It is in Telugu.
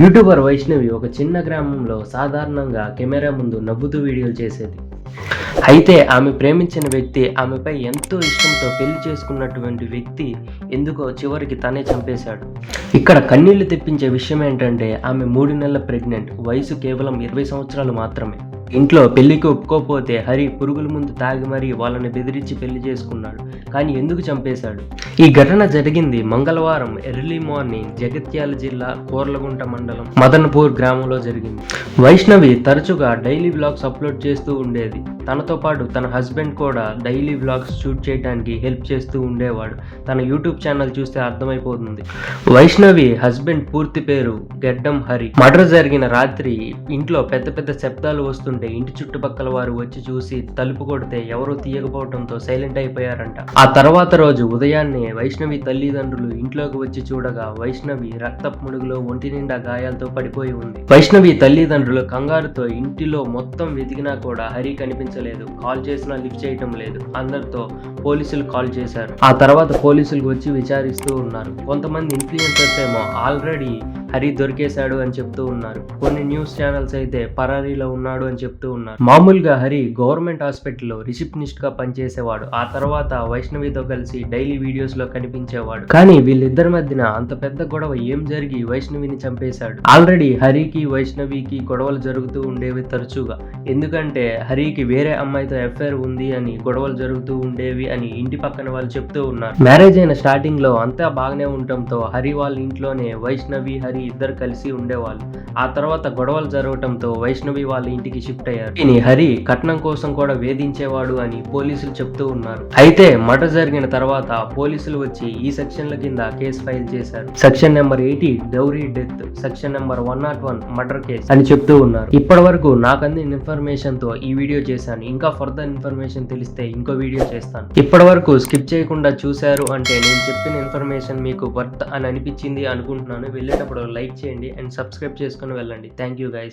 యూట్యూబర్ వైష్ణవి ఒక చిన్న గ్రామంలో సాధారణంగా కెమెరా ముందు నవ్వుతూ వీడియోలు చేసేది. అయితే ఆమె ప్రేమించిన వ్యక్తి ఆమెపై ఎంతో ఇష్టంతో పెళ్లి చేసుకున్నటువంటి వ్యక్తి ఎందుకో చివరికి తనే చంపేశాడు. ఇక్కడ కన్నీళ్లు తెప్పించే విషయం ఏంటంటే ఆమె 3 నెలల ప్రెగ్నెంట్, వయసు కేవలం 20 సంవత్సరాలు మాత్రమే. ఇంట్లో పెళ్లికి ఒప్పుకోపోతే హరి పురుగుల ముందు తాగి మరీ వాళ్ళని బెదిరించి పెళ్లి చేసుకున్నాడు. కానీ ఎందుకు చంపేశాడు? ఈ ఘటన జరిగింది మంగళవారం ఎర్లీ మార్నింగ్ జగిత్యాల జిల్లా కోర్లగుంట మండలం మదన్పూర్ గ్రామంలో జరిగింది. వైష్ణవి తరచుగా డైలీ వ్లాగ్స్ అప్లోడ్ చేస్తూ ఉండేది. తనతో పాటు తన హస్బెండ్ కూడా డైలీ వ్లాగ్స్ షూట్ చేయడానికి హెల్ప్ చేస్తూ ఉండేవాడు. తన యూట్యూబ్ ఛానల్ చూస్తే అర్థమైపోతుంది. వైష్ణవి హస్బెండ్ పూర్తి పేరు గెడ్డం హరి. మర్డర్ జరిగిన రాత్రి ఇంట్లో పెద్ద పెద్ద శబ్దాలు వస్తుంటే ఇంటి చుట్టుపక్కల వారు వచ్చి చూసి తలుపు కొడితే ఎవరూ తీయకపోవడంతో సైలెంట్ అయిపోయారంట. ఆ తర్వాత రోజు ఉదయాన్నే వైష్ణవి తల్లిదండ్రులు ఇంట్లోకి వచ్చి చూడగా వైష్ణవి రక్తపు ముడుగులో ఒంటి నిండా గాయాలతో పడిపోయి ఉంది. వైష్ణవి తల్లిదండ్రులు కంగారుతో ఇంటిలో మొత్తం వెతికినా కూడా హరి కనిపించలేదు. కాల్ చేసినా లిఫ్ట్ చేయటం లేదు. అందరితో పోలీసులు కాల్ చేశారు. ఆ తర్వాత పోలీసులు వచ్చి విచారిస్తూ ఉన్నారు. కొంతమంది ఇన్ఫ్లుయెన్సర్స్ ఏమో ఆల్రెడీ హరి దొరికేశాడు అని చెప్తూ ఉన్నారు. కొన్ని న్యూస్ ఛానల్స్ అయితే పరారీలో ఉన్నాడు అని చెప్తూ ఉన్నారు. మామూలుగా హరి గవర్నమెంట్ హాస్పిటల్లో రిసెప్షనిస్ట్ గా పనిచేసేవాడు. ఆ తర్వాత వైష్ణవితో కలిసి డైలీ వీడియోస్ లో కనిపించేవాడు. కానీ వీళ్ళిద్దరి మధ్యన అంత పెద్ద గొడవ ఏం జరిగి వైష్ణవిని చంపేశాడు? ఆల్రెడీ హరికి వైష్ణవికి గొడవలు జరుగుతూ ఉండేవి తరచుగా. ఎందుకంటే హరికి వేరే అమ్మాయితో ఎఫ్ఐఆర్ ఉంది అని గొడవలు జరుగుతూ ఉండేవి అని ఇంటి పక్కన వాళ్ళు చెప్తూ ఉన్నారు. మ్యారేజ్ అయిన స్టార్టింగ్ లో అంతా బాగానే ఉండటంతో హరి వాళ్ళ ఇంట్లోనే వైష్ణవి హరి ఇద్దరు కలిసి ఉండేవాళ్ళు. ఆ తర్వాత గొడవలు జరగటంతో వైష్ణవి వాళ్ళ ఇంటికి షిఫ్ట్ అయ్యారు. దీని హరి కట్నం కోసం కూడా వేధించేవాడు అని పోలీసులు చెప్తూ ఉన్నారు. అయితే మర్డర్ జరిగిన తర్వాత పోలీసులు వచ్చి ఈ సెక్షన్ల కింద కేసు ఫైల్ చేశారు. Section number 80 dowry death, section number 101 murder case అని చెప్తూ ఉన్నారు. ఇప్పటి వరకు నాకు అందిన ఇన్ఫర్మేషన్ తో ఈ వీడియో చేశాను. ఇంకా ఫర్దర్ ఇన్ఫర్మేషన్ తెలిస్తే ఇంకో వీడియో చేస్తాను. ఇప్పటి వరకు స్కిప్ చేయకుండా చూశారు అంటే నేను చెప్పిన ఇన్ఫర్మేషన్ మీకు వర్త్ అని అనిపించింది అనుకుంటున్నాను. వెళ్ళేటప్పుడు లైక్ చేయండి అండ్ సబ్స్క్రైబ్ చేసుకుని వెళ్ళండి. Thank you guys.